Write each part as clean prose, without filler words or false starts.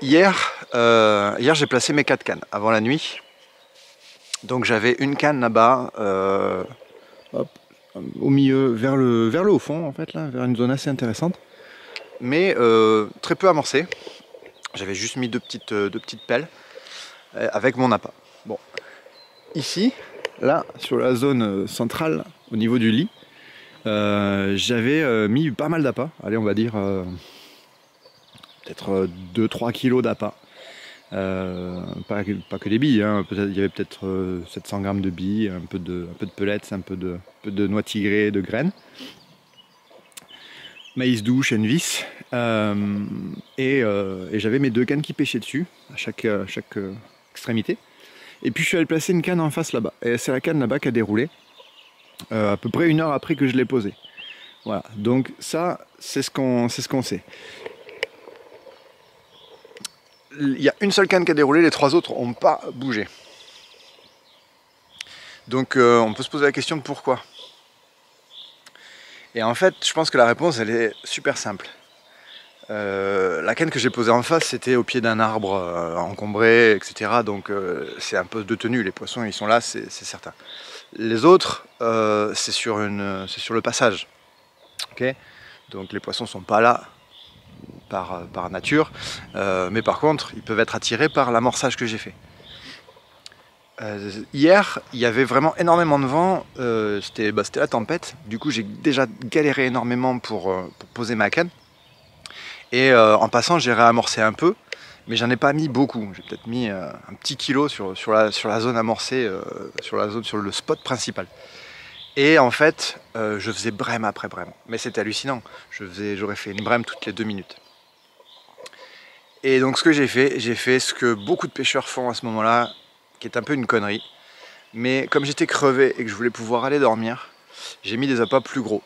Hier j'ai placé mes 4 cannes avant la nuit. Donc j'avais une canne là-bas, au milieu, vers le haut fond en fait, là, vers une zone assez intéressante. Mais très peu amorcée. J'avais juste mis deux petites pelles avec mon appât. Bon, ici, là, sur la zone centrale, au niveau du lit, j'avais mis pas mal d'appât. Allez, on va dire peut-être 2-3 kilos d'appât. Pas que des billes, hein. Il y avait peut-être 700 grammes de billes, un peu de pellets, un peu de noix tigrées, de graines. Maïs doux, chène vis. Et j'avais mes 2 cannes qui pêchaient dessus, à chaque extrémité. Et puis je suis allé placer une canne en face là-bas. Et c'est la canne là-bas qui a déroulé, à peu près 1 heure après que je l'ai posée. Voilà, donc ça, c'est ce qu'on sait. Il y a une seule canne qui a déroulé, les 3 autres n'ont pas bougé. Donc on peut se poser la question de pourquoi. Et en fait, je pense que la réponse, elle est super simple. La canne que j'ai posée en face, c'était au pied d'un arbre encombré, etc. Donc c'est un peu de tenue, les poissons ils sont là, c'est certain. Les autres, c'est sur le passage. Okay, donc les poissons sont pas là par nature, mais par contre, ils peuvent être attirés par l'amorçage que j'ai fait. Hier, il y avait vraiment énormément de vent, c'était la tempête. Du coup, j'ai déjà galéré énormément pour poser ma canne. Et en passant, j'ai réamorcé un peu, mais j'en ai pas mis beaucoup. J'ai peut-être mis un petit kilo sur la zone amorcée, sur le spot principal. Et en fait, je faisais brème après brème. Mais c'était hallucinant. J'aurais fait une brème toutes les 2 minutes. Et donc ce que j'ai fait ce que beaucoup de pêcheurs font à ce moment-là, qui est un peu une connerie. Mais comme j'étais crevé et que je voulais pouvoir aller dormir, j'ai mis des appâts plus gros.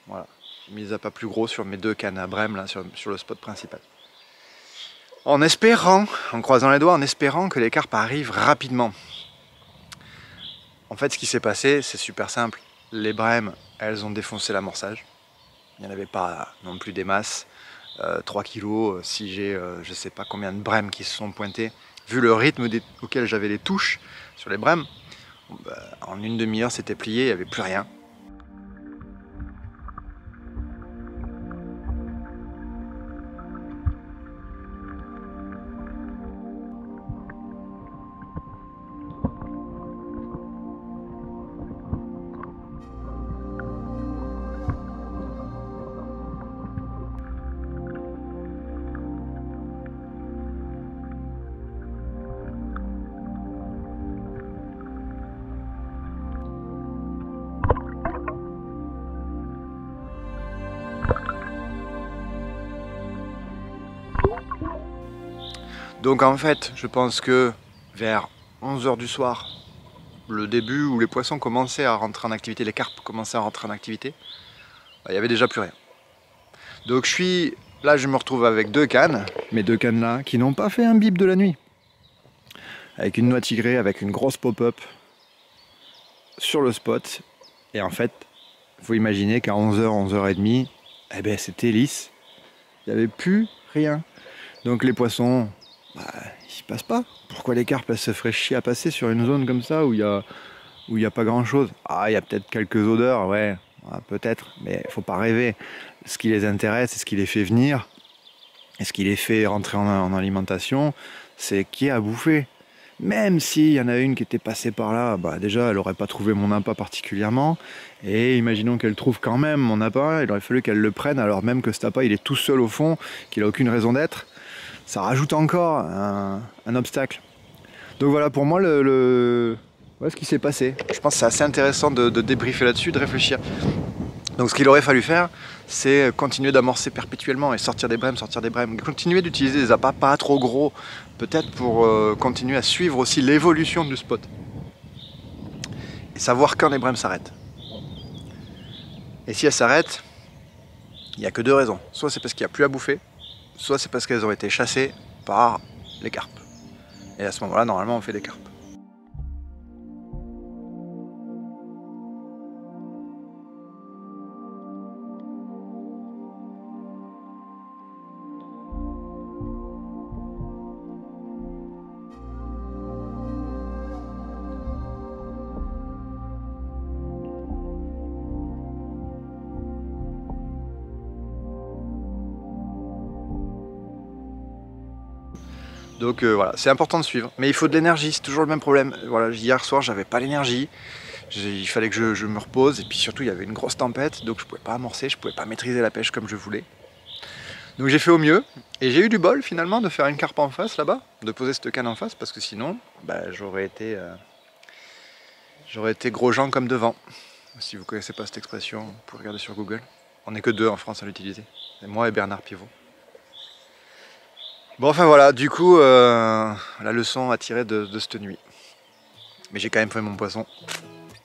Voilà. J'ai mis des appâts plus gros sur mes 2 cannes à brème, là, sur le spot principal. En espérant, en croisant les doigts, en espérant que les carpes arrivent rapidement. En fait, ce qui s'est passé, c'est super simple. Les brèmes, elles ont défoncé l'amorçage. Il n'y en avait pas non plus des masses. 3 kilos, si j'ai je sais pas combien de brèmes qui se sont pointées. Vu le rythme auquel j'avais les touches sur les brèmes, en une demi-heure c'était plié, il n'y avait plus rien. Donc en fait, je pense que vers 11 h du soir, le début où les poissons commençaient à rentrer en activité, les carpes commençaient à rentrer en activité, il n'y avait déjà plus rien. Donc là je me retrouve avec 2 cannes, mes 2 cannes là, qui n'ont pas fait un bip de la nuit. Avec une noix tigrée, avec une grosse pop-up sur le spot. Et en fait, il faut imaginer qu'à 11 h, 11 h 30, eh ben, c'était lisse. Il n'y avait plus rien. Donc les poissons, ils passent pas. Pourquoi les carpes se feraient chier à passer sur une zone comme ça où il y a pas grand chose? Ah, il y a peut-être quelques odeurs, ouais, peut-être, mais il faut pas rêver. Ce qui les intéresse et ce qui les fait venir, et ce qui les fait rentrer en alimentation, c'est qui est à bouffer. Même s'il y en a une qui était passée par là, déjà elle n'aurait pas trouvé mon appât particulièrement. Et imaginons qu'elle trouve quand même mon appât, il aurait fallu qu'elle le prenne alors même que cet appât il est tout seul au fond, qu'il n'a aucune raison d'être. Ça rajoute encore un obstacle. Donc voilà pour moi voilà ce qui s'est passé. Je pense que c'est assez intéressant de débriefer là-dessus, de réfléchir. Donc ce qu'il aurait fallu faire, c'est continuer d'amorcer perpétuellement et sortir des brèmes, continuer d'utiliser des appâts pas trop gros, peut-être pour continuer à suivre aussi l'évolution du spot. Et savoir quand les brèmes s'arrêtent. Et si elles s'arrêtent, il n'y a que 2 raisons. Soit c'est parce qu'il n'y a plus à bouffer, soit c'est parce qu'elles ont été chassées par les carpes. Et à ce moment-là, normalement, on fait des carpes. Donc voilà, c'est important de suivre. Mais il faut de l'énergie, c'est toujours le même problème. Voilà, hier soir, j'avais pas l'énergie. Il fallait que je me repose. Et puis surtout, il y avait une grosse tempête. Donc je pouvais pas amorcer, je pouvais pas maîtriser la pêche comme je voulais. Donc j'ai fait au mieux. Et j'ai eu du bol finalement de faire une carpe en face là-bas. De poser cette canne en face. Parce que sinon, bah, j'aurais été gros Jean comme devant. Si vous connaissez pas cette expression, vous pouvez regarder sur Google. On n'est que 2 en France à l'utiliser. C'est moi et Bernard Pivot. Bon, enfin voilà, du coup, la leçon à tirer de cette nuit. Mais j'ai quand même fait mon poisson,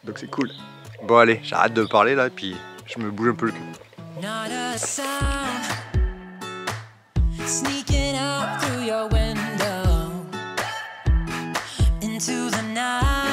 donc c'est cool. Bon allez, j'arrête de parler là, et puis je me bouge un peu le cul. Not a sound, sneaking out through your window into the night.